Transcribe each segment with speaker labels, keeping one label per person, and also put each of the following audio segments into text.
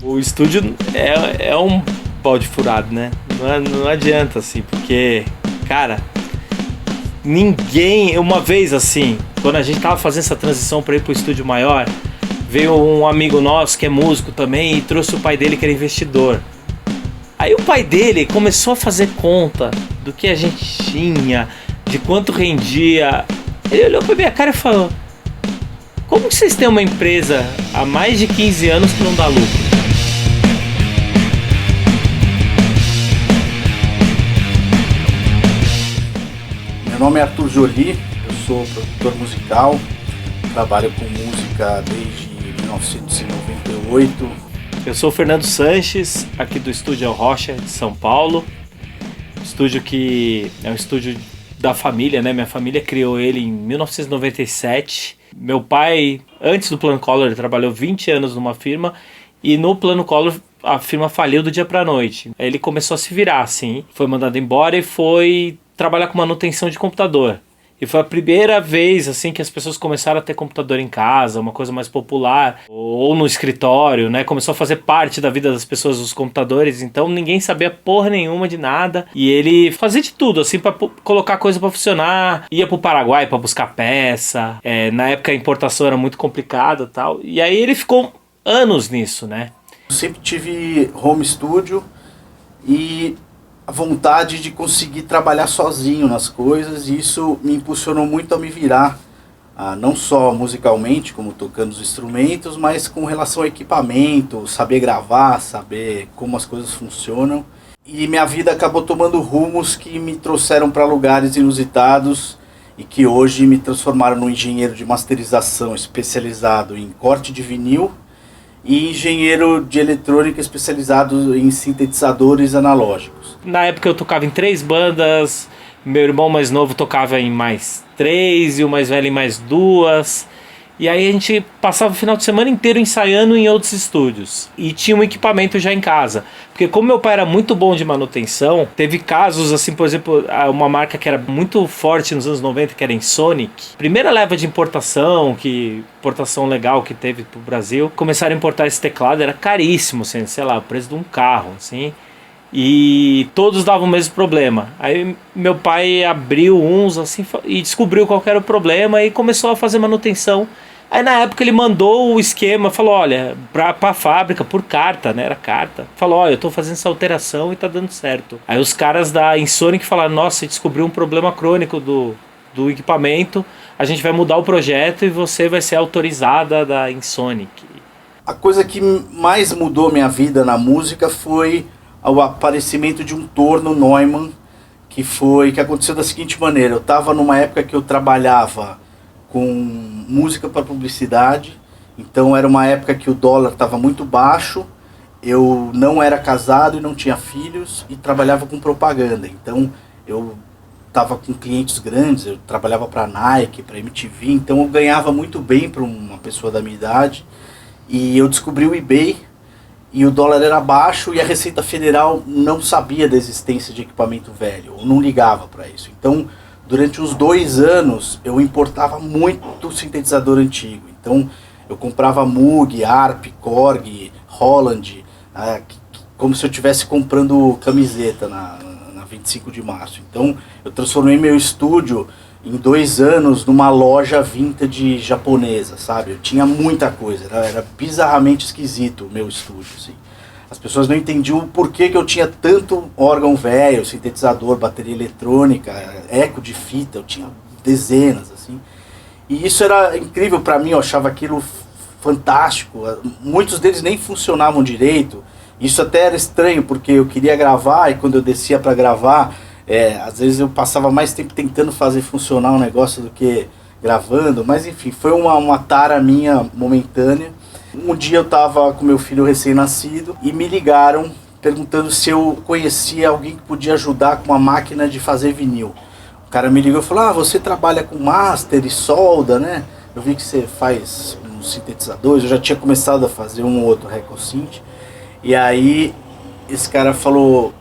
Speaker 1: O estúdio é um balde furado, né? Não adianta, assim, porque, cara, ninguém... Uma vez, assim, quando a gente tava fazendo essa transição pra ir pro estúdio maior, veio um amigo nosso que é músico também e trouxe o pai dele que era investidor. Aí o pai dele começou a fazer conta do que a gente tinha, de quanto rendia. Ele olhou pra minha cara e falou: como que vocês têm uma empresa há mais de 15 anos que não dá lucro?
Speaker 2: Meu nome é Arthur Joly, eu sou produtor musical, trabalho com música desde 1998.
Speaker 1: Eu sou o Fernando Sanches, aqui do Estúdio El Rocha, de São Paulo. Estúdio que é um estúdio da família, né? Minha família criou ele em 1997. Meu pai, antes do Plano Collor, ele trabalhou 20 anos numa firma. E no Plano Collor, a firma faliu do dia pra noite. Aí ele começou a se virar, assim. Foi mandado embora e foi trabalhar com manutenção de computador. E foi a primeira vez, assim, que as pessoas começaram a ter computador em casa, uma coisa mais popular, ou no escritório, né? Começou a fazer parte da vida das pessoas os computadores, então ninguém sabia porra nenhuma de nada. E ele fazia de tudo, assim, pra colocar coisa pra funcionar. Ia pro Paraguai pra buscar peça. Na época a importação era muito complicada e tal. E aí ele ficou anos nisso, né?
Speaker 2: Eu sempre tive home studio e a vontade de conseguir trabalhar sozinho nas coisas, e isso me impulsionou muito a me virar, não só musicalmente, como tocando os instrumentos, mas com relação ao equipamento, saber gravar, saber como as coisas funcionam. E minha vida acabou tomando rumos que me trouxeram para lugares inusitados e que hoje me transformaram num engenheiro de masterização especializado em corte de vinil e engenheiro de eletrônica especializado em sintetizadores analógicos.
Speaker 1: Na época eu tocava em 3 bandas, meu irmão mais novo tocava em mais 3 e o mais velho em mais 2. E aí a gente passava o final de semana inteiro ensaiando em outros estúdios. E tinha um equipamento já em casa. Porque como meu pai era muito bom de manutenção, teve casos assim, por exemplo, uma marca que era muito forte nos anos 90, que era a Ensoniq. Primeira leva de importação legal que teve pro Brasil. Começaram a importar esse teclado, era caríssimo, assim, sei lá, o preço de um carro, assim. E todos davam o mesmo problema. Aí meu pai abriu uns assim e descobriu qual era o problema e começou a fazer manutenção. Aí na época ele mandou o esquema, falou: olha, pra fábrica, por carta, né? Era carta. Falou: olha, eu tô fazendo essa alteração e tá dando certo. Aí os caras da Ensoniq falaram: nossa, descobriu um problema crônico do equipamento. A gente vai mudar o projeto e você vai ser autorizada da Ensoniq.
Speaker 2: A coisa que mais mudou minha vida na música foi o aparecimento de um torno Neumann, que aconteceu da seguinte maneira: eu estava numa época que eu trabalhava com música para publicidade, então era uma época que o dólar estava muito baixo, eu não era casado e não tinha filhos e trabalhava com propaganda, então eu estava com clientes grandes, eu trabalhava para Nike, para MTV, então eu ganhava muito bem para uma pessoa da minha idade, e eu descobri o eBay. E o dólar era baixo e a Receita Federal não sabia da existência de equipamento velho, ou não ligava para isso. Então, durante uns 2 anos, eu importava muito sintetizador antigo. Então, eu comprava Moog, Arp, Korg, Holland, como se eu estivesse comprando camiseta na 25 de março. Então, eu transformei meu estúdio em 2 anos numa loja vintage japonesa, sabe? Eu tinha muita coisa, era bizarramente esquisito o meu estúdio, assim. As pessoas não entendiam o porquê que eu tinha tanto órgão velho, sintetizador, bateria eletrônica, eco de fita, eu tinha dezenas, assim. E isso era incrível pra mim, eu achava aquilo fantástico. Muitos deles nem funcionavam direito. Isso até era estranho, porque eu queria gravar e quando eu descia pra gravar, às vezes eu passava mais tempo tentando fazer funcionar um negócio do que gravando, mas enfim, foi uma tara minha momentânea. Um dia eu estava com meu filho recém-nascido e me ligaram perguntando se eu conhecia alguém que podia ajudar com uma máquina de fazer vinil. O cara me ligou e falou: você trabalha com master e solda, né? Eu vi que você faz uns sintetizadores, eu já tinha começado a fazer um ou outro RecoSynth. E aí esse cara falou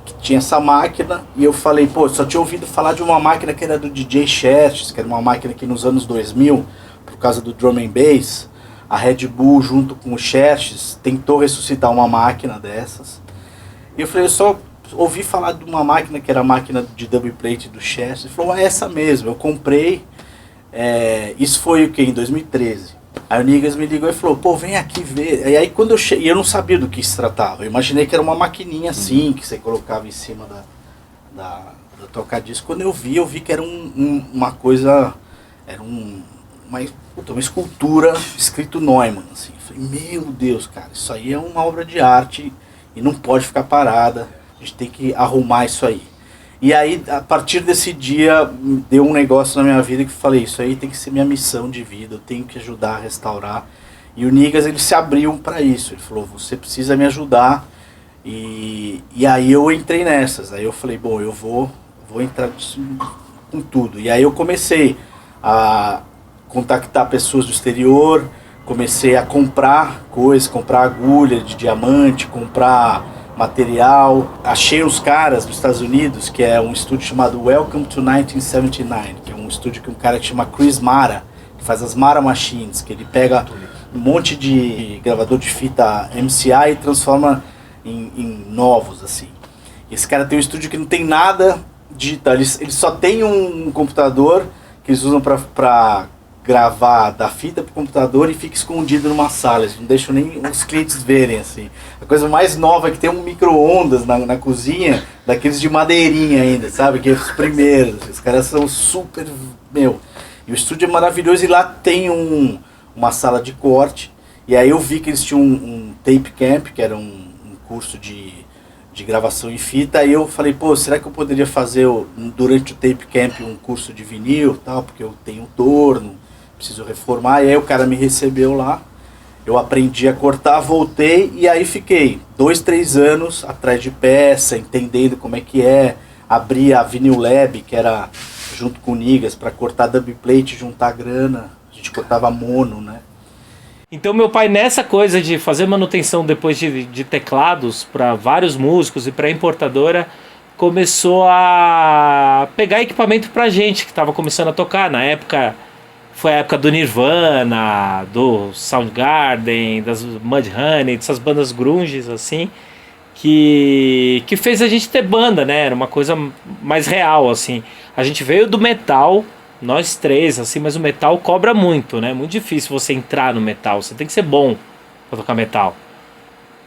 Speaker 2: que tinha essa máquina, e eu falei: pô, só tinha ouvido falar de uma máquina que era do DJ Xerxes, que era uma máquina que nos anos 2000, por causa do drum and bass, a Red Bull, junto com o Xerxes, tentou ressuscitar uma máquina dessas. E eu falei, eu só ouvi falar de uma máquina que era a máquina de double plate do Xerxes. Ele falou, é essa mesmo, eu comprei. Isso foi o que? Em 2013. Aí o Nigas me ligou e falou, pô, vem aqui ver. E aí quando eu cheguei, eu não sabia do que se tratava. Eu imaginei que era uma maquininha assim, que você colocava em cima da toca-disco. Quando eu vi que era uma coisa, era uma escultura escrito Neumann, assim. Eu falei, meu Deus, cara, isso aí é uma obra de arte e não pode ficar parada, a gente tem que arrumar isso aí. E aí, a partir desse dia, deu um negócio na minha vida que eu falei, isso aí tem que ser minha missão de vida, eu tenho que ajudar a restaurar. E o Nigas, ele se abriu para isso, ele falou, você precisa me ajudar. E aí eu entrei nessas, aí eu falei, bom, eu vou entrar com tudo. E aí eu comecei a contactar pessoas do exterior, comecei a comprar coisas, comprar agulha de diamante, comprar material. Achei os caras dos Estados Unidos, que é um estúdio chamado Welcome to 1979, que é um estúdio que um cara que chama Chris Mara, que faz as Mara Machines, que ele pega um monte de gravador de fita MCI e transforma em novos, assim. Esse cara tem um estúdio que não tem nada digital, eles só tem um computador que eles usam para gravar da fita pro computador e fica escondido numa sala, eles não deixam nem os clientes verem, assim. A coisa mais nova é que tem um micro-ondas na cozinha, daqueles de madeirinha ainda, sabe? Que é os primeiros, os caras são super, e o estúdio é maravilhoso e lá tem uma sala de corte, e aí eu vi que eles tinham um tape camp, que era um curso de gravação em fita, aí eu falei, pô, será que eu poderia fazer durante o tape camp um curso de vinil e tal, porque eu tenho um torno, preciso reformar, e aí o cara me recebeu lá, eu aprendi a cortar, voltei, e aí fiquei 2-3 anos atrás de peça, entendendo como é que abri a Vinyl Lab, que era junto com o Nigas, para cortar dubplate, juntar grana, a gente cortava mono, né?
Speaker 1: Então meu pai, nessa coisa de fazer manutenção depois de teclados para vários músicos e para importadora, começou a pegar equipamento pra gente que estava começando a tocar. Na época, foi a época do Nirvana, do Soundgarden, das Mudhoney, dessas bandas grunges assim, que fez a gente ter banda, né? Era uma coisa mais real, assim. A gente veio do metal, nós três, assim, mas o metal cobra muito, né? Muito difícil você entrar no metal. Você tem que ser bom pra tocar metal.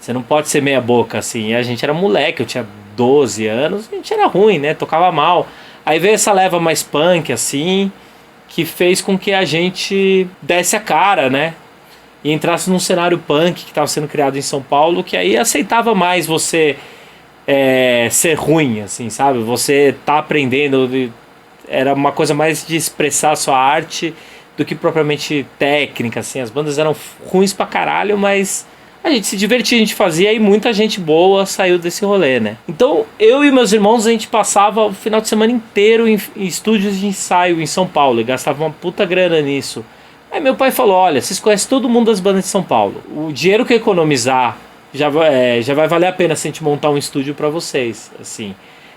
Speaker 1: Você não pode ser meia boca, assim. E a gente era moleque, eu tinha 12 anos, a gente era ruim, né? Tocava mal. Aí veio essa leva mais punk, assim, que fez com que a gente desse a cara, né? E entrasse num cenário punk que estava sendo criado em São Paulo, que aí aceitava mais você ser ruim, assim, sabe? Você tá aprendendo... Era uma coisa mais de expressar a sua arte do que propriamente técnica, assim. As bandas eram ruins pra caralho, mas a gente se divertia, a gente fazia e muita gente boa saiu desse rolê, né? Então, eu e meus irmãos, a gente passava o final de semana inteiro em estúdios de ensaio em São Paulo e gastava uma puta grana nisso. Aí meu pai falou, olha, vocês conhecem todo mundo das bandas de São Paulo. O dinheiro que eu economizar já vai valer a pena se a gente montar um estúdio pra vocês, assim.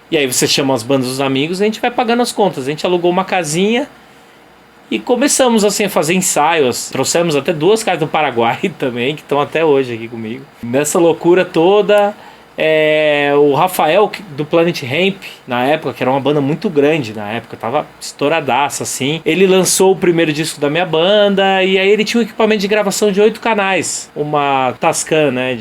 Speaker 1: E aí você chama as bandas dos amigos e a gente vai pagando as contas. A gente alugou uma casinha e começamos assim a fazer ensaios. Trouxemos até 2 caras do Paraguai também, que estão até hoje aqui comigo. Nessa loucura toda, o Rafael do Planet Hemp, na época, que era uma banda muito grande na época, tava estouradaça assim. Ele lançou o primeiro disco da minha banda e aí ele tinha um equipamento de gravação de 8 canais. Uma Tascam, né,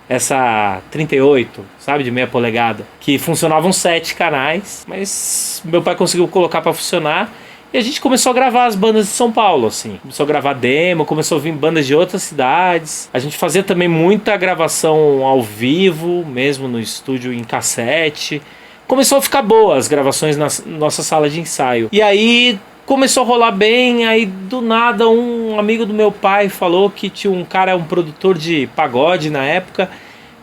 Speaker 1: essa 38, sabe, de meia polegada, que funcionavam 7 canais, mas meu pai conseguiu colocar para funcionar e a gente começou a gravar as bandas de São Paulo, assim. Começou a gravar demo, começou a vir bandas de outras cidades. A gente fazia também muita gravação ao vivo, mesmo no estúdio em cassete. Começou a ficar boa as gravações na nossa sala de ensaio. E aí começou a rolar bem, aí do nada um amigo do meu pai falou que tinha um cara, um produtor de pagode na época,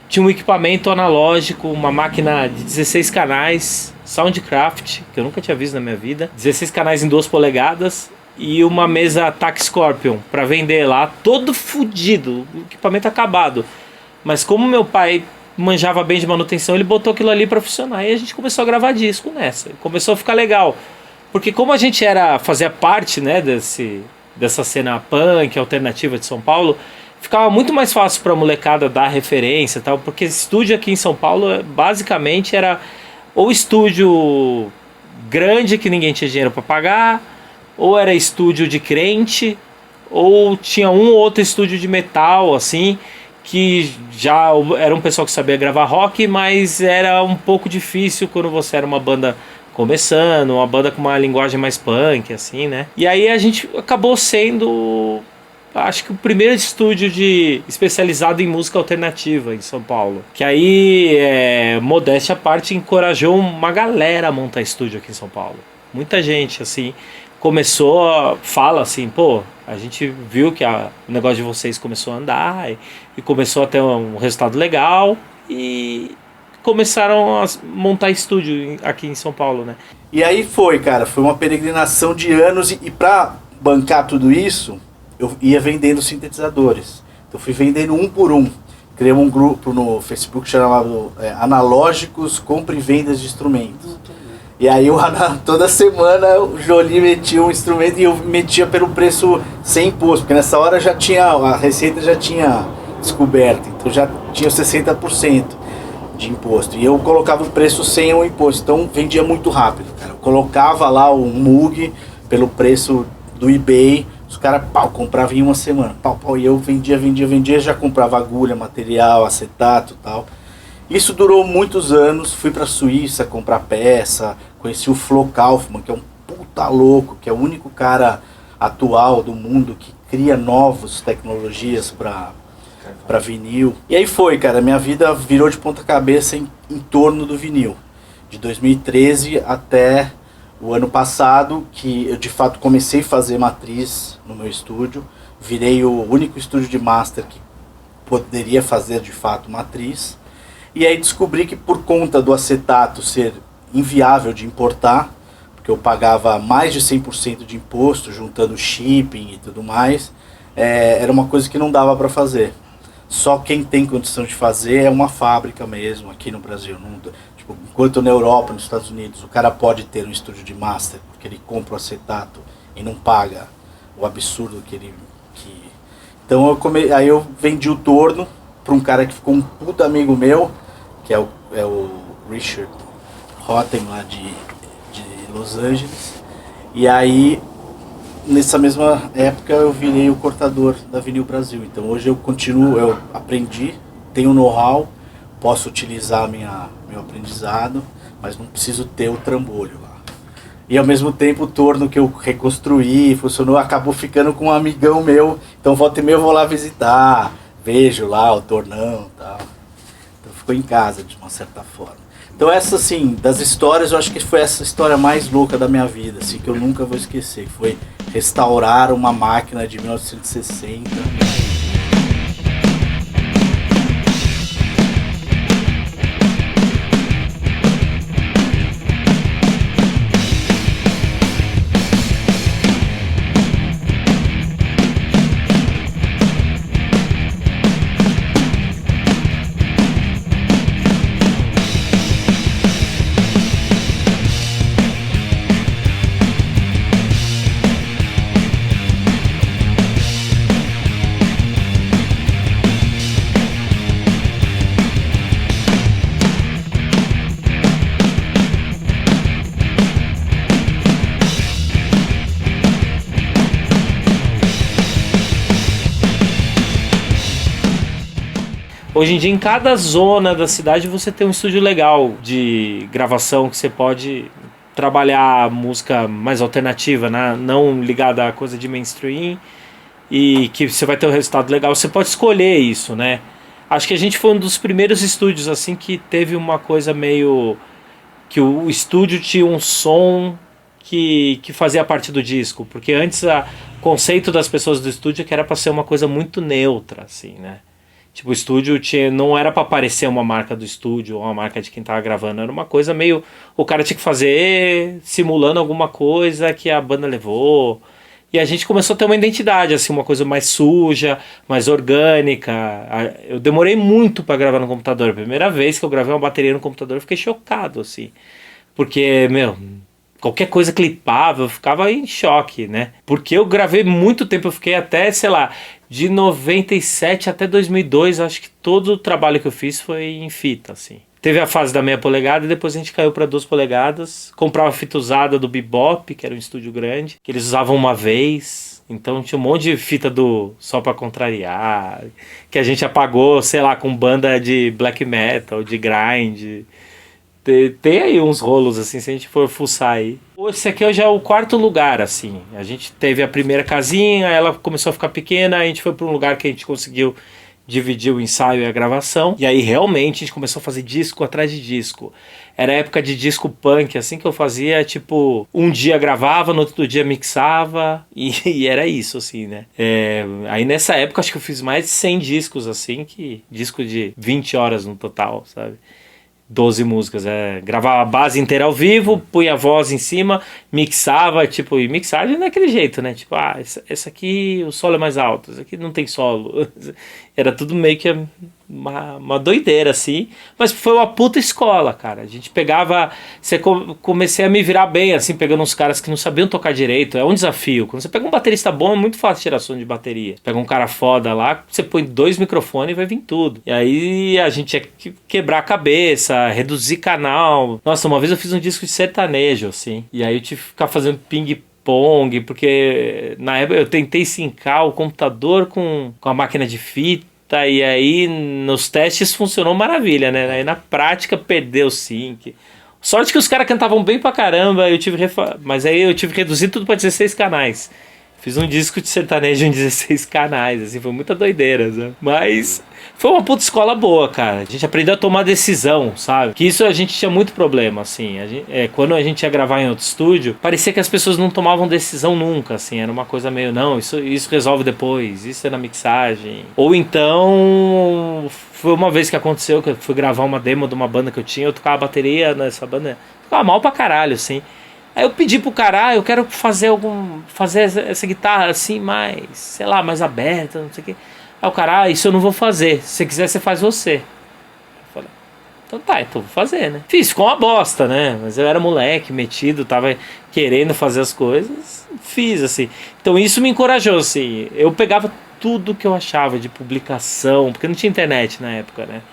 Speaker 1: tinha um equipamento analógico, uma máquina de 16 canais, Soundcraft, que eu nunca tinha visto na minha vida, 16 canais em 2 polegadas e uma mesa TAC Scorpion para vender lá, todo fudido, o equipamento acabado. Mas como meu pai manjava bem de manutenção, ele botou aquilo ali para funcionar e a gente começou a gravar disco nessa, começou a ficar legal. Porque como a gente fazia parte, né, dessa cena punk, alternativa de São Paulo, ficava muito mais fácil para a molecada dar referência e tal, porque estúdio aqui em São Paulo basicamente era ou estúdio grande que ninguém tinha dinheiro para pagar, ou era estúdio de crente, ou tinha um ou outro estúdio de metal, assim, que já era um pessoal que sabia gravar rock, mas era um pouco difícil quando você era uma banda começando, uma banda com uma linguagem mais punk, assim, né? E aí a gente acabou sendo, acho que o primeiro estúdio especializado em música alternativa em São Paulo. Que aí, modéstia à parte, encorajou uma galera a montar estúdio aqui em São Paulo. Muita gente, assim, fala assim, pô, a gente viu que o negócio de vocês começou a andar e começou a ter um resultado legal e começaram a montar estúdio aqui em São Paulo, né?
Speaker 2: E aí foi, cara, foi uma peregrinação de anos e pra bancar tudo isso, eu ia vendendo sintetizadores. Então fui vendendo um por um. Criei um grupo no Facebook chamado Analógicos Compra e Vendas de Instrumentos. E aí toda semana o Jolie metia um instrumento e eu metia pelo preço sem imposto, porque nessa hora a Receita já tinha descoberto, então já tinha 60% de imposto. E eu colocava o preço sem o imposto, então vendia muito rápido, cara. Eu colocava lá o Moog pelo preço do eBay, os caras compravam em uma semana, e eu vendia, já comprava agulha, material, acetato e tal. Isso durou muitos anos, fui pra Suíça comprar peça, conheci o Flo Kaufmann, que é um puta louco, que é o único cara atual do mundo que cria novas tecnologias pra vinil. E aí foi, cara, minha vida virou de ponta cabeça em torno do vinil. De 2013 até o ano passado, que eu de fato comecei a fazer matriz no meu estúdio, virei o único estúdio de master que poderia fazer de fato matriz. E aí descobri que por conta do acetato ser inviável de importar, porque eu pagava mais de 100% de imposto, juntando shipping e tudo mais, era uma coisa que não dava para fazer. Só quem tem condição de fazer é uma fábrica mesmo, aqui no Brasil. Tipo, enquanto na Europa, nos Estados Unidos, o cara pode ter um estúdio de master, porque ele compra o acetato e não paga o absurdo Então aí eu vendi o torno para um cara que ficou um puta amigo meu, que é o Richard Rotten lá de Los Angeles. E aí, nessa mesma época, eu virei o cortador da Vinil Brasil. Então hoje eu aprendi, tenho know-how, posso utilizar meu aprendizado, mas não preciso ter o trambolho lá. E ao mesmo tempo o torno que eu reconstruí, funcionou, acabou ficando com um amigão meu. Então volta e meia eu vou lá visitar, vejo lá o tornão e tal. Então ficou em casa de uma certa forma. Então essa, assim, das histórias, eu acho que foi essa história mais louca da minha vida, assim, que eu nunca vou esquecer. Que foi restaurar uma máquina de 1960.
Speaker 1: Hoje em dia, em cada zona da cidade, você tem um estúdio legal de gravação que você pode trabalhar música mais alternativa, né? Não ligada a coisa de mainstream, e que você vai ter um resultado legal. Você pode escolher isso, né? Acho que a gente foi um dos primeiros estúdios assim que teve uma coisa meio... que o estúdio tinha um som que fazia parte do disco. Porque antes o conceito das pessoas do estúdio é que era para ser uma coisa muito neutra, assim, né? Tipo, o estúdio não era pra parecer uma marca do estúdio ou uma marca de quem tava gravando. Era uma coisa meio... O cara tinha que fazer simulando alguma coisa que a banda levou. E a gente começou a ter uma identidade, assim, uma coisa mais suja, mais orgânica. Eu demorei muito pra gravar no computador. A primeira vez que eu gravei uma bateria no computador, eu fiquei chocado, assim. Porque, qualquer coisa clipava, eu ficava em choque, né? Porque eu gravei muito tempo, eu fiquei até, sei lá, de 97 até 2002, acho que todo o trabalho que eu fiz foi em fita, assim. Teve a fase da meia polegada e depois a gente caiu para 2 polegadas. Comprava fita usada do Bebop, que era um estúdio grande, que eles usavam uma vez. Então tinha um monte de fita do Só Pra Contrariar, que a gente apagou, sei lá, com banda de black metal, de grind. Tem aí uns rolos, assim, se a gente for fuçar aí. Esse aqui já é o 4º lugar, assim. A gente teve a primeira casinha, ela começou a ficar pequena, a gente foi para um lugar que a gente conseguiu dividir o ensaio e a gravação. E aí realmente a gente começou a fazer disco atrás de disco. Era época de disco punk, assim, que eu fazia, tipo, um dia gravava, no outro dia mixava, e era isso, assim, né? Aí nessa época acho que eu fiz mais de 100 discos, assim, que disco de 20 horas no total, sabe? 12 músicas, gravava a base inteira ao vivo, punha a voz em cima, mixava, tipo, e mixagem daquele jeito, né? Tipo, essa aqui o solo é mais alto, essa aqui não tem solo. Era tudo meio que uma doideira, assim. Mas foi uma puta escola, cara. A gente pegava... Comecei a me virar bem, assim, pegando uns caras que não sabiam tocar direito. É um desafio. Quando você pega um baterista bom, é muito fácil tirar som de bateria. Pega um cara foda lá, você põe 2 microfones e vai vir tudo. E aí a gente tinha que quebrar a cabeça, reduzir canal. Nossa, uma vez eu fiz um disco de sertanejo, assim. E aí eu tive que ficar fazendo ping-pong, porque na época eu tentei sincar o computador com a máquina de fita. E aí nos testes funcionou maravilha, né? Aí na prática perdeu o sync. Sorte que os caras cantavam bem pra caramba, mas aí eu tive que reduzir tudo pra 16 canais. Fiz um disco de sertanejo em 16 canais, assim, foi muita doideira, né? Mas foi uma puta escola boa, cara. A gente aprendeu a tomar decisão, sabe? Que isso a gente tinha muito problema, assim. Quando a gente ia gravar em outro estúdio, parecia que as pessoas não tomavam decisão nunca, assim. Era uma coisa meio, não, isso resolve depois, isso é na mixagem. Ou então, foi uma vez que aconteceu que eu fui gravar uma demo de uma banda que eu tinha, eu tocava bateria nessa banda, tocava mal pra caralho, assim. Aí eu pedi pro cara, eu quero fazer essa guitarra assim mais, sei lá, mais aberta, não sei o que. Aí o cara, isso eu não vou fazer. Se você quiser, você faz você. Eu falei, então tá, então vou fazer, né? Fiz, ficou uma bosta, né? Mas eu era moleque, metido, tava querendo fazer as coisas. Fiz, assim. Então isso me encorajou, assim. Eu pegava tudo que eu achava de publicação, porque não tinha internet na época, né?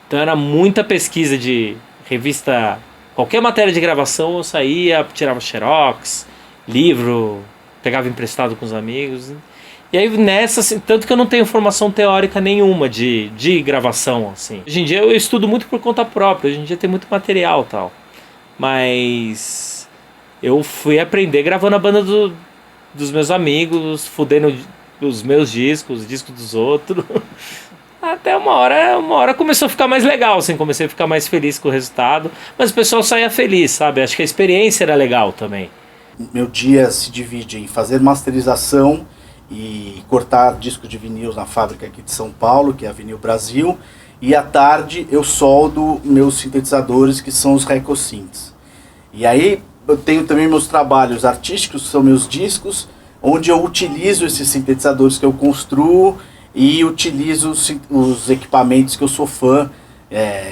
Speaker 1: Então era muita pesquisa de revista... Qualquer matéria de gravação eu saía, tirava xerox, livro, pegava emprestado com os amigos. E aí nessa, assim, tanto que eu não tenho formação teórica nenhuma de gravação, assim. Hoje em dia eu estudo muito por conta própria, hoje em dia tem muito material e tal. Mas eu fui aprender gravando a banda dos meus amigos, fudendo os meus discos, os discos dos outros. Até uma hora começou a ficar mais legal, assim, comecei a ficar mais feliz com o resultado, mas o pessoal saía feliz, sabe? Acho que a experiência era legal também.
Speaker 2: Meu dia se divide em fazer masterização e cortar discos de vinil na fábrica aqui de São Paulo, que é a Vinil Brasil, e à tarde eu soldo meus sintetizadores, que são os Recosynths. E aí eu tenho também meus trabalhos artísticos, que são meus discos, onde eu utilizo esses sintetizadores que eu construo e utilizo os equipamentos que eu sou fã,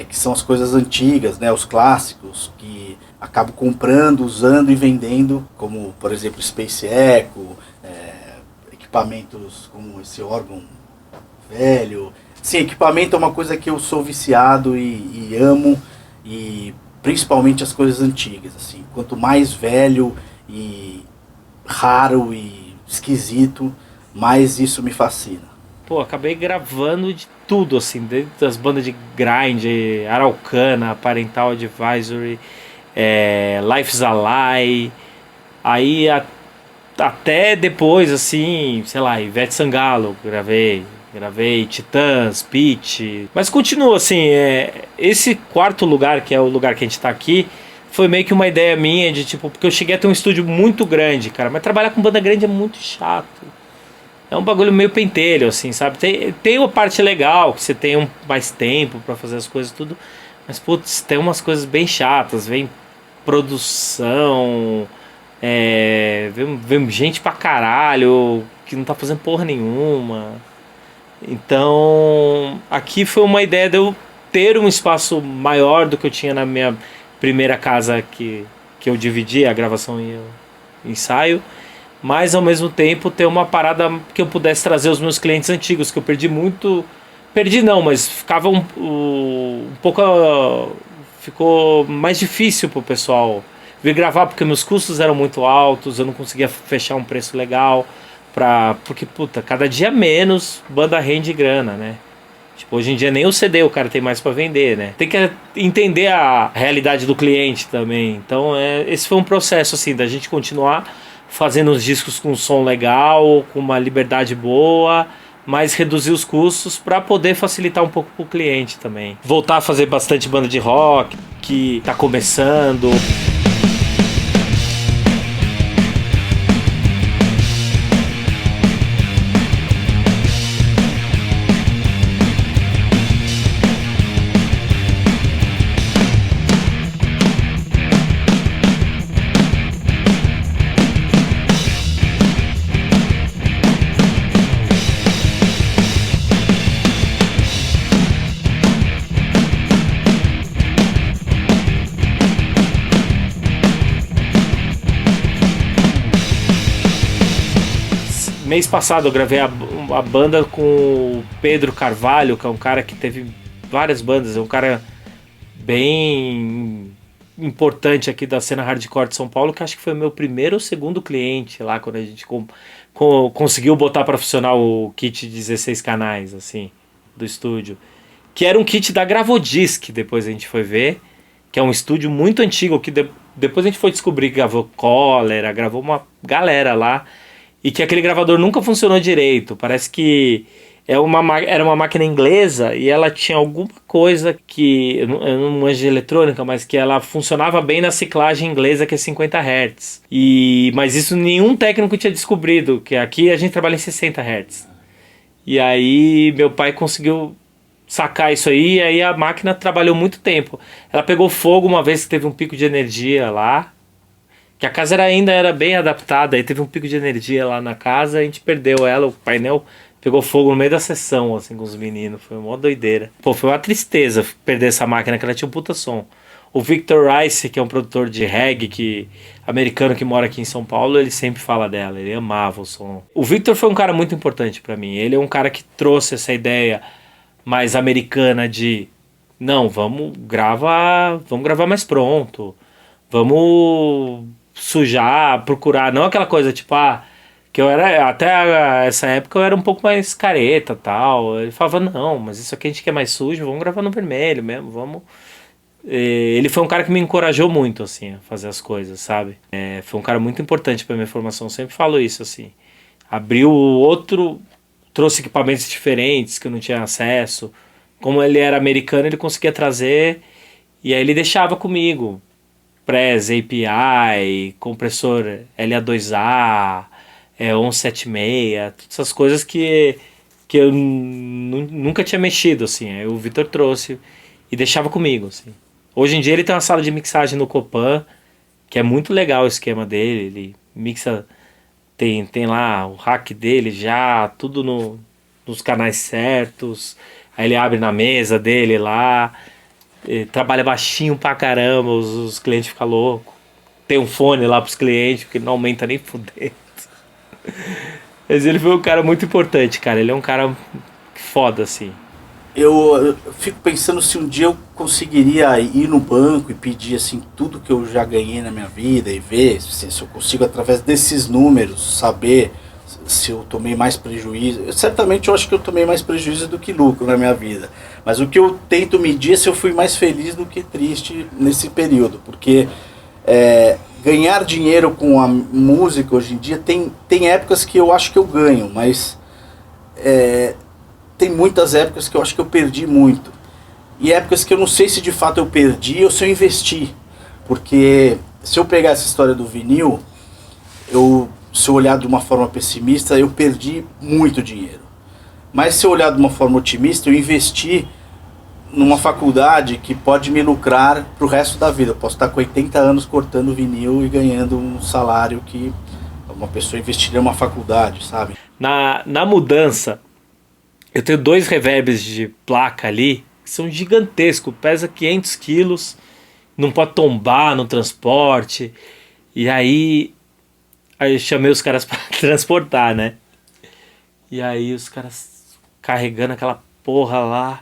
Speaker 2: que são as coisas antigas, né, os clássicos, que acabo comprando, usando e vendendo, como, por exemplo, Space Echo, equipamentos como esse órgão velho. Sim, equipamento é uma coisa que eu sou viciado e amo, e principalmente as coisas antigas, assim. Quanto mais velho e raro e esquisito, mais isso me fascina.
Speaker 1: Pô, acabei gravando de tudo, assim, desde as bandas de grind, Araucana, Parental Advisory, Life's a Lie, aí até depois, assim, sei lá, Ivete Sangalo, gravei Titãs, Pitty, mas continua, assim, esse 4º lugar, que é o lugar que a gente tá aqui, foi meio que uma ideia minha de, tipo, porque eu cheguei a ter um estúdio muito grande, cara, mas trabalhar com banda grande é muito chato. É um bagulho meio pentelho, assim, sabe? Tem uma parte legal, que você tem mais tempo pra fazer as coisas tudo. Mas, putz, tem umas coisas bem chatas. Vem produção, vem gente pra caralho, que não tá fazendo porra nenhuma. Então, aqui foi uma ideia de eu ter um espaço maior do que eu tinha na minha primeira casa, que que eu dividia a gravação e o ensaio, mas ao mesmo tempo ter uma parada que eu pudesse trazer os meus clientes antigos, que eu perdi muito. Perdi não, mas ficava um pouco. Ficou mais difícil pro pessoal vir gravar, porque meus custos eram muito altos, eu não conseguia fechar um preço legal. Porque, puta, cada dia menos banda rende grana, né? Tipo, hoje em dia nem o CD o cara tem mais pra vender, né? Tem que entender a realidade do cliente também. Então, esse foi um processo, assim, da gente continuar fazendo os discos com um som legal, com uma liberdade boa, mas reduzir os custos para poder facilitar um pouco pro cliente também. Voltar a fazer bastante banda de rock, que tá começando. Mês passado eu gravei a banda com o Pedro Carvalho, que é um cara que teve várias bandas, é um cara bem importante aqui da cena hardcore de São Paulo, que acho que foi o meu primeiro ou segundo cliente lá, quando a gente conseguiu botar para funcionar o kit de 16 canais, assim, do estúdio. Que era um kit da Gravodisc, depois a gente foi ver, que é um estúdio muito antigo, que depois a gente foi descobrir que gravou Cólera, gravou uma galera lá, e que aquele gravador nunca funcionou direito. Parece que era uma máquina inglesa e ela tinha alguma coisa que, eu não manjo de eletrônica, mas que ela funcionava bem na ciclagem inglesa, que é 50 Hz. Mas isso nenhum técnico tinha descobrido, que aqui a gente trabalha em 60 Hz. E aí meu pai conseguiu sacar isso aí, e aí a máquina trabalhou muito tempo. Ela pegou fogo uma vez que teve um pico de energia lá, que a casa ainda era bem adaptada, aí teve um pico de energia lá na casa, a gente perdeu ela, o painel pegou fogo no meio da sessão, assim, com os meninos, foi uma doideira. Pô, foi uma tristeza perder essa máquina, que ela tinha um puta som. O Victor Rice, que é um produtor de reggae americano que mora aqui em São Paulo, ele sempre fala dela, ele amava o som. O Victor foi um cara muito importante pra mim, ele é um cara que trouxe essa ideia mais americana de, não, vamos gravar mais pronto, vamos sujar, procurar, não aquela coisa tipo, que eu era, até essa época eu era um pouco mais careta tal. Ele falava, não, mas isso aqui a gente quer mais sujo, vamos gravar no vermelho mesmo, vamos. Ele foi um cara que me encorajou muito, assim, a fazer as coisas, sabe? Foi um cara muito importante pra minha formação, eu sempre falo isso, assim. Abriu outro, trouxe equipamentos diferentes que eu não tinha acesso. Como ele era americano, ele conseguia trazer, e aí ele deixava comigo. Press, API, compressor LA2A, 176, todas essas coisas que eu nunca tinha mexido, assim. Aí o Vitor trouxe e deixava comigo, assim. Hoje em dia ele tem uma sala de mixagem no Copan, que é muito legal o esquema dele, ele mixa, tem lá o rack dele já, tudo nos canais certos, aí ele abre na mesa dele lá. Trabalha baixinho pra caramba, os clientes ficam loucos. Tem um fone lá pros clientes, porque não aumenta nem fudendo. Mas ele foi um cara muito importante, cara. Ele é um cara foda, assim.
Speaker 2: Eu fico pensando se um dia eu conseguiria ir no banco e pedir assim tudo que eu já ganhei na minha vida e ver se eu consigo, através desses números, saber se eu tomei mais prejuízo. Certamente eu acho que eu tomei mais prejuízo do que lucro na minha vida. Mas o que eu tento medir é se eu fui mais feliz do que triste nesse período. Porque ganhar dinheiro com a música hoje em dia, tem épocas que eu acho que eu ganho, mas tem muitas épocas que eu acho que eu perdi muito. E épocas que eu não sei se de fato eu perdi ou se eu investi. Porque se eu pegar essa história do vinil, se eu olhar de uma forma pessimista, eu perdi muito dinheiro. Mas se eu olhar de uma forma otimista, eu investi numa faculdade que pode me lucrar pro resto da vida. Eu posso estar com 80 anos cortando vinil e ganhando um salário que uma pessoa investiria em uma faculdade, sabe?
Speaker 1: Na mudança, eu tenho 2 reverbs de placa ali, que são gigantescos, pesa 500 quilos, não pode tombar no transporte. E aí eu chamei os caras pra transportar, né? E aí os caras carregando aquela porra lá,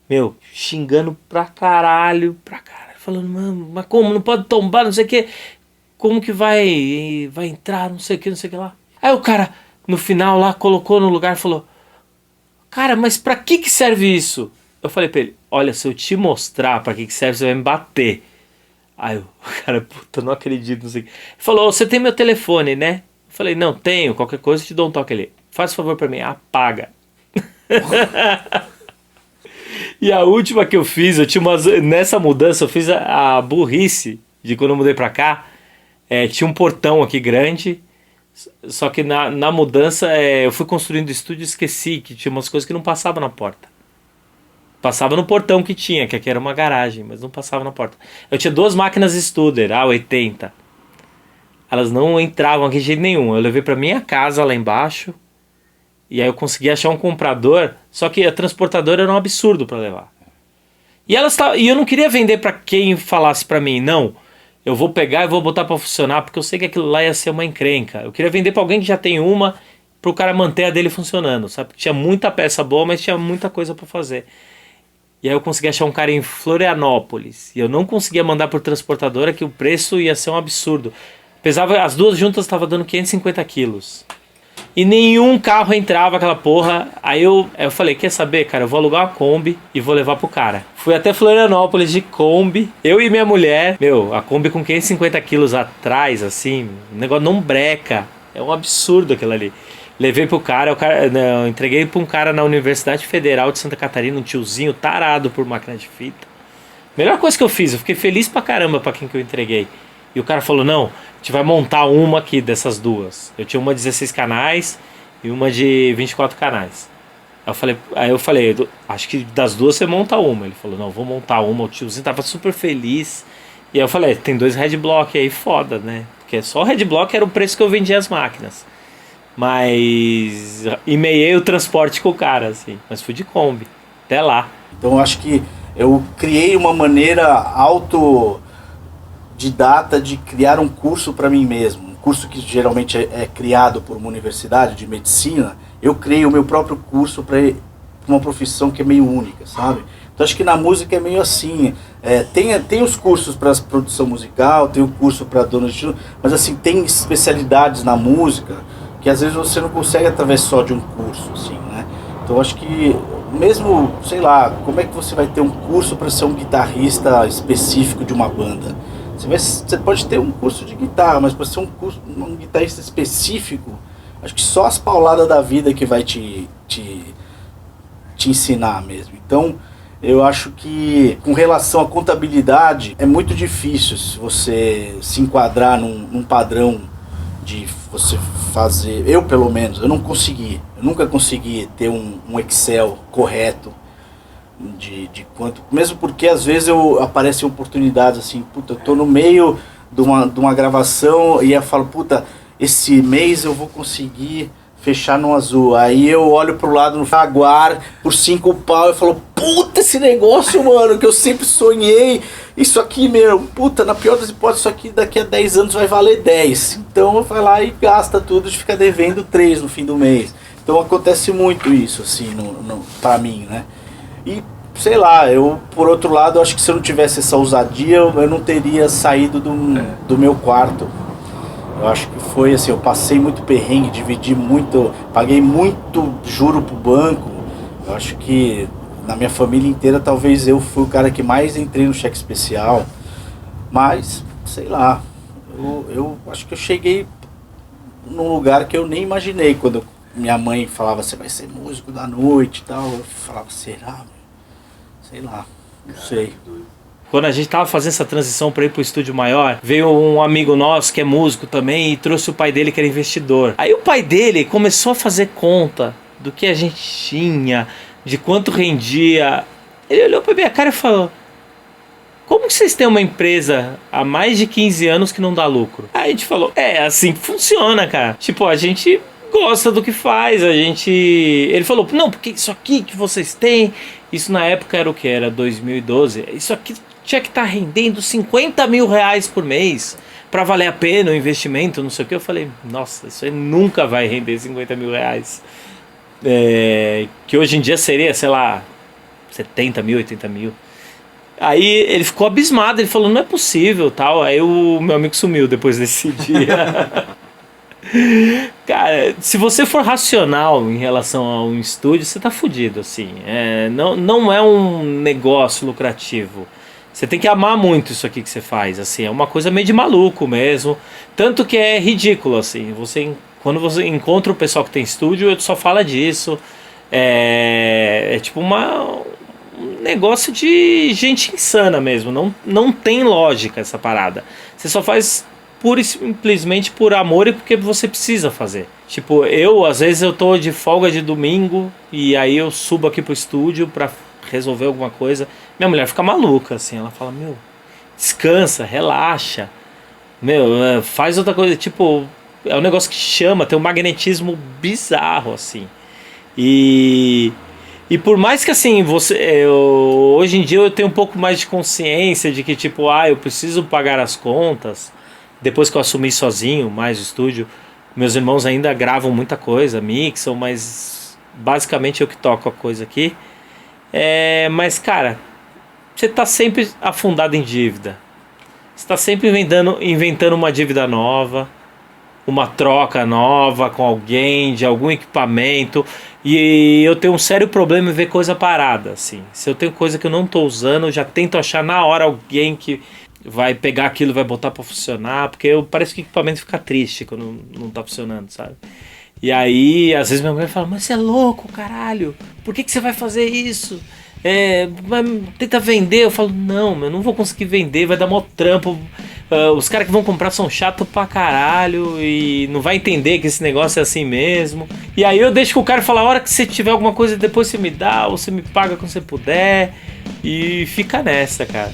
Speaker 1: meu, xingando pra caralho, falando, mano, mas como, não pode tombar, não sei o que, como que vai entrar, não sei o que lá. Aí o cara, no final lá, colocou no lugar e falou, cara, mas pra que serve isso? Eu falei pra ele, olha, se eu te mostrar pra que serve, você vai me bater. Aí o cara, puta, não acredito, não sei o que. Ele falou, você tem meu telefone, né? Eu falei, não, tenho, qualquer coisa eu te dou um toque ali. Faz um favor pra mim, apaga. E a última que eu fiz, nessa mudança eu fiz a burrice de quando eu mudei pra cá. Tinha um portão aqui grande, só que na mudança eu fui construindo estúdio e esqueci que tinha umas coisas que não passavam na porta. Passava no portão que tinha, que aqui era uma garagem, mas não passava na porta. Eu tinha 2 máquinas Studer, A80. Elas não entravam aqui de jeito nenhum. Eu levei pra minha casa lá embaixo. E aí eu consegui achar um comprador. Só que a transportadora era um absurdo pra levar. E eu não queria vender pra quem falasse pra mim, não, eu vou pegar e vou botar pra funcionar, porque eu sei que aquilo lá ia ser uma encrenca. Eu queria vender pra alguém que já tem uma, pro cara manter a dele funcionando, sabe? Tinha muita peça boa, mas tinha muita coisa pra fazer. E aí eu consegui achar um cara em Florianópolis. E eu não conseguia mandar por transportadora, que o preço ia ser um absurdo. As 2 juntas estavam dando 550 quilos. E nenhum carro entrava aquela porra. Aí eu falei, quer saber, cara? Eu vou alugar uma Kombi e vou levar pro cara. Fui até Florianópolis de Kombi. Eu e minha mulher. Meu, a Kombi com 550 quilos atrás, assim. O negócio não breca. É um absurdo aquilo ali. Levei pro cara, eu entreguei pra um cara na Universidade Federal de Santa Catarina, um tiozinho tarado por máquina de fita. Melhor coisa que eu fiz, eu fiquei feliz pra caramba pra quem que eu entreguei. E o cara falou, não, a gente vai montar uma aqui dessas 2. Eu tinha uma de 16 canais e uma de 24 canais. Aí eu falei, acho que das 2 você monta uma. Ele falou, não, vou montar uma. O tiozinho tava super feliz. E aí eu falei, tem 2 headblock aí, foda, né? Porque só o headblock era o preço que eu vendia as máquinas. Mas e-mailei o transporte com o cara, assim. Mas fui de Kombi, até lá.
Speaker 2: Então eu acho que eu criei uma maneira autodidata de criar um curso para mim mesmo. Um curso que geralmente é criado por uma universidade de medicina. Eu criei o meu próprio curso para uma profissão que é meio única, sabe? Então acho que na música é meio assim. Tem os cursos para produção musical, tem o curso para dono de estilo, mas assim, tem especialidades na música que às vezes você não consegue através só de um curso, assim, né? Então acho que mesmo, sei lá, como é que você vai ter um curso para ser um guitarrista específico de uma banda? Você pode ter um curso de guitarra, mas para ser um guitarrista específico, acho que só as pauladas da vida que vai te ensinar mesmo. Então eu acho que com relação à contabilidade é muito difícil se você se enquadrar num padrão de você fazer, eu pelo menos, eu nunca consegui ter um Excel correto de quanto, mesmo porque às vezes aparecem oportunidades assim, puta, eu tô no meio de uma gravação e eu falo, puta, esse mês eu vou conseguir fechar no azul, aí eu olho pro lado no Jaguar por 5 pau e falo, puta, esse negócio, mano, que eu sempre sonhei, isso aqui, meu, puta, na pior das hipóteses, isso aqui daqui a 10 anos vai valer 10, então vai lá e gasta tudo e fica devendo 3 no fim do mês. Então acontece muito isso, assim, pra mim, né? E, sei lá, por outro lado, acho que se eu não tivesse essa ousadia, eu não teria saído do meu quarto. Eu acho que foi assim, eu passei muito perrengue, dividi muito, paguei muito juro pro banco. Eu acho que na minha família inteira talvez eu fui o cara que mais entrei no cheque especial. Mas, sei lá, eu acho que eu cheguei num lugar que eu nem imaginei. Quando minha mãe falava, você vai ser músico da noite e tal, eu falava, será? Sei lá, não sei.
Speaker 1: Quando a gente tava fazendo essa transição para ir pro estúdio maior, veio um amigo nosso que é músico também e trouxe o pai dele que era investidor. Aí o pai dele começou a fazer conta do que a gente tinha, de quanto rendia. Ele olhou pra minha cara e falou, como que vocês têm uma empresa há mais de 15 anos que não dá lucro? Aí a gente falou, assim que funciona, cara. Tipo, a gente gosta do que faz, Ele falou, não, porque isso aqui que vocês têm, isso na época era o que? Era 2012. Isso aqui tinha que estar rendendo 50 mil reais por mês para valer a pena o investimento, não sei o que. Eu falei, nossa, isso aí nunca vai render 50 mil reais. Que hoje em dia seria, sei lá, 70 mil, 80 mil. Aí ele ficou abismado, ele falou, não é possível, tal. Aí o meu amigo sumiu depois desse dia. Cara, se você for racional em relação a um estúdio, você tá fudido, assim. Não é um negócio lucrativo. Você tem que amar muito isso aqui que você faz, assim. É uma coisa meio de maluco mesmo. Tanto que é ridículo, assim. Quando você encontra o pessoal que tem estúdio, só fala disso. É tipo um negócio de gente insana mesmo. Não tem lógica essa parada. Você só faz pura e simplesmente por amor e porque você precisa fazer. Tipo, às vezes eu tô de folga de domingo e aí eu subo aqui pro estúdio pra resolver alguma coisa. Minha mulher fica maluca, assim, ela fala, meu, descansa, relaxa, meu, faz outra coisa, tipo, é um negócio que chama, tem um magnetismo bizarro, assim. E por mais que, assim, hoje em dia eu tenho um pouco mais de consciência de que, tipo, eu preciso pagar as contas. Depois que eu assumi sozinho mais o estúdio, meus irmãos ainda gravam muita coisa, mixam, mas basicamente eu que toco a coisa aqui. Mas, cara, você tá sempre afundado em dívida. Você tá sempre inventando uma dívida nova, uma troca nova com alguém, de algum equipamento. E eu tenho um sério problema em ver coisa parada, assim. Se eu tenho coisa que eu não tô usando, eu já tento achar na hora alguém que vai pegar aquilo, vai botar pra funcionar, porque parece que o equipamento fica triste quando não tá funcionando, sabe? E aí, às vezes minha mulher fala, mas você é louco, caralho, por que você vai fazer isso? Tenta vender. Eu falo, não, eu não vou conseguir vender, vai dar mó trampo. Os caras que vão comprar são chatos pra caralho e não vai entender que esse negócio é assim mesmo. E aí eu deixo que o cara fala, a hora que você tiver alguma coisa depois você me dá, ou você me paga quando você puder. E fica nessa, cara.